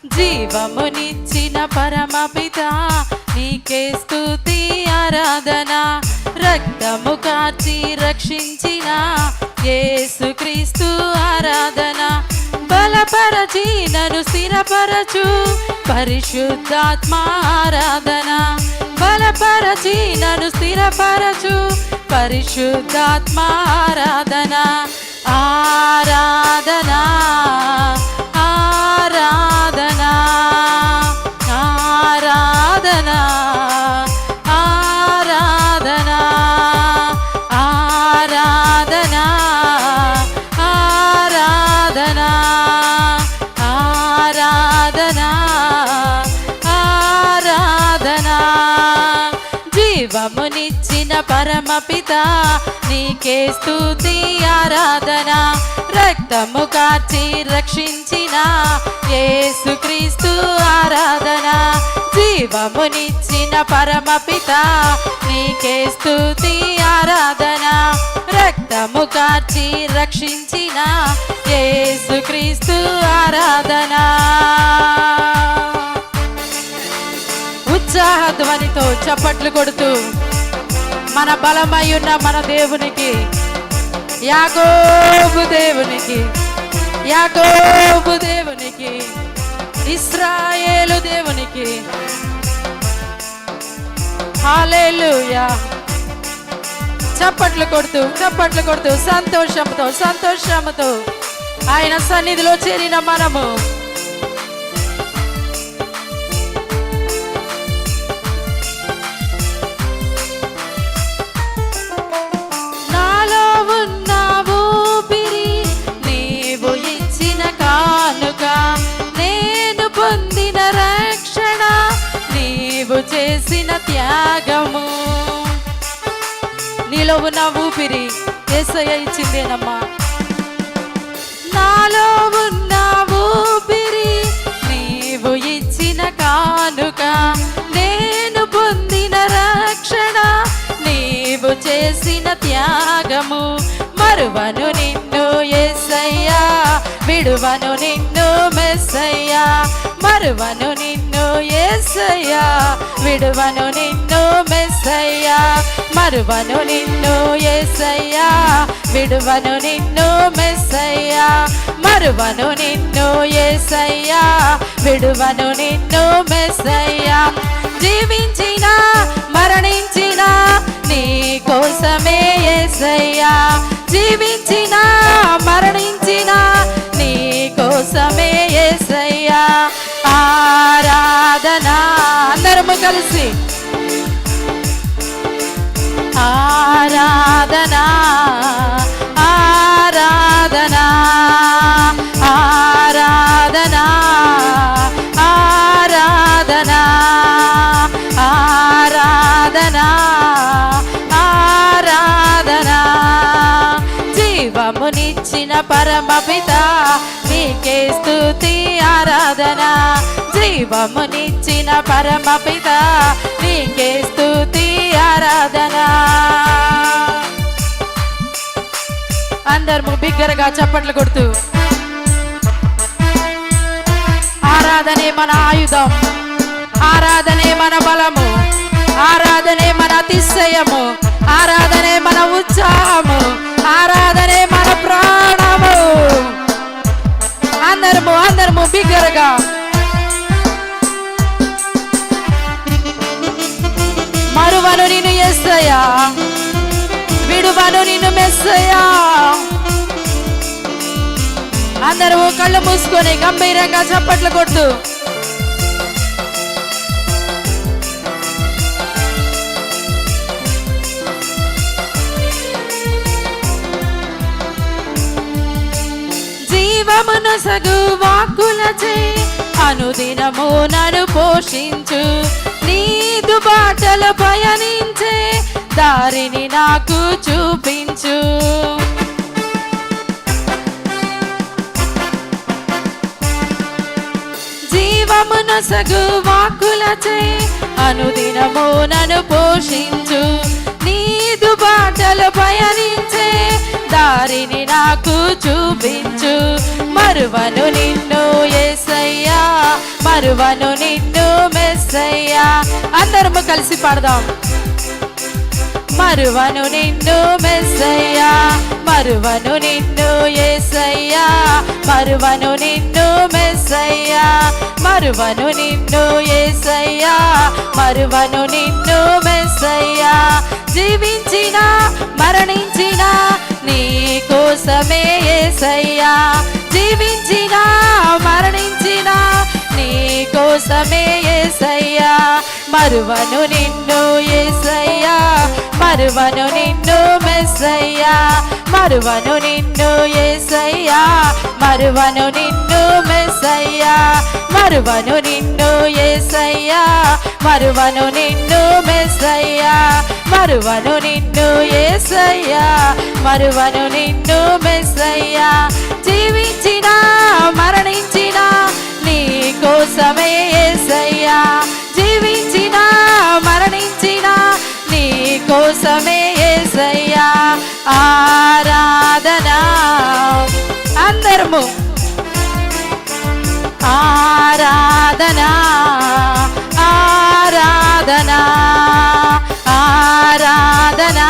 జీవమునిచ్చిన పరమపిత నీకే స్తుతి ఆరాధన. రక్తము కార్చి రక్షించిన యేసుక్రీస్తు ఆరాధన. బలపరచి నన్ను స్థిరపరచు పరిశుద్ధాత్మ ఆరాధన. బలపరచి నన్ను స్థిరపరచు పరిశుద్ధాత్మ ఆరాధన. ఆరాధన ఆరాధన ఆరాధన ఆరాధన ఆరాధన ఆరాధన ఆరాధన ఆరాధన. జీవమునిచ్చిన పరమపిత నీకే స్తుతి ఆరాధన. రక్తము కార్చి రక్షించిన యేసుక్రీస్తు ఆరాధన. జీవమునిచ్చిన పరమపిత నీకే స్తుతి ఆరాధన. రక్తము కార్చి రక్షించిన యేసుక్రీస్తు ఆరాధన. ఉత్సాహ ధ్వనితో చప్పట్లు కొడుతూ మన బలమై ఉన్న మన దేవునికి, యాకోబు దేవునికి, యాకోబు దేవునికి, ఇశ్రాయేలు దేవునికి హల్లెలూయా. చప్పట్లు కొడుతూ సంతోషంతో ఆయన సన్నిధిలో చేరిన మనము చేసిన త్యాగము. నీలో ఉన్న ఊపిరి యేసయ్య ఇచ్చిందేనమ్మా. నాలో ఉన్న ఊపిరి నీవు ఇచ్చిన కానుక. నేను పొందిన రక్షణ నీవు చేసిన త్యాగము. మరువను నిన్ను యేసయ్యా, విడువను నిన్ను మెస్సయ్యా. మరువను నిన్ను యేసయ్యా, విడువను నిన్ను మెస్సయ్యా. మరువను నిన్ను యేసయ్యా, విడువను నిన్ను మెస్సయ్యా. మరువను నిన్ను యేసయ్యా, విడువను నిన్ను మెస్సయ్యా. జీవించిన మరణించిన నీ కోసమే యేసయ్యా. జీవించిన మరణించిన నీ కోసమే యేసయ్యా. ఆరాధన అందరము కలిసి ఆరాధన ఆరాధన ఆరాధన ఆరాధన ఆరాధన ఆరాధన. జీవమునిచ్చిన పరమపిత నీకే స్తుతి ఆరాధన. జీవమునిచ్చిన పరమపిత నీకే స్తుతి ఆరాధన. అందరూ బిగ్గరగా చప్పట్లు కొడుతూ ఆరాధనే మన ఆయుధం, ఆరాధనే మన బలము, ఆరాధనే మన అతిశయము, ఆరాధనే మన ఉత్సాహము, ఆరాధనే మన ప్రాణము. అందరము బిగ్గరగా మరువను నిన్ను యేసయ్యా, విడువను నిన్ను మెస్సయ్యా. అందరూ కళ్ళు మూసుకొని గంభీరంగా చప్పట్లు కొడుతూ జీవమున సగు వాక్కులచే అనుదినము నన్ను పోషించు. నీదు బాటలు పయనించే దారిని నాకు చూపించు. జీవమున సగు వాక్కులచే అనుదినము నన్ను పోషించు. నీదు బాటలు పయనించే దారిని నాకు చూపించు. మరువను నిన్ను యేసయ్యా, మరువను నిన్ను మెస్సయ్యా. అందరము కలిసి పాడదాం. మరువను నిన్ను మెస్సయ్యా, మరువను నిన్ను యేసయ్యా, మరువను నిన్ను మెస్సయ్యా, మరువను నిన్ను యేసయ్యా, మరువను నిన్ను మెస్సయ్యా. జీవించిన మరణించిన నీ కోసమే యేసయ్యా, జీవించిన మరణించిన నీ కోసమే యేసయ్యా. మరువను నిన్ను యేసయ్యా, మరువను నిన్ను మెస్సయ్యా, మరువను నిన్ను యేసయ్యా, మరువను నిన్ను మెస్సయ్యా, మరువను నిన్ను యేసయ్యా, మరువను నిన్ను మెస్సయ్యా, మరువను నిన్ను యేసయ్యా, మరువను నిన్ను మెస్సయ్యా. జీవించిన మరణించిన నీ కోసమే యేసయ్యా, జీవించిన మరణించిన నీ కోసమే యేసయ్యా. ఆరాధన అందరము ఆరాధన ఆరాధన ఆరాధన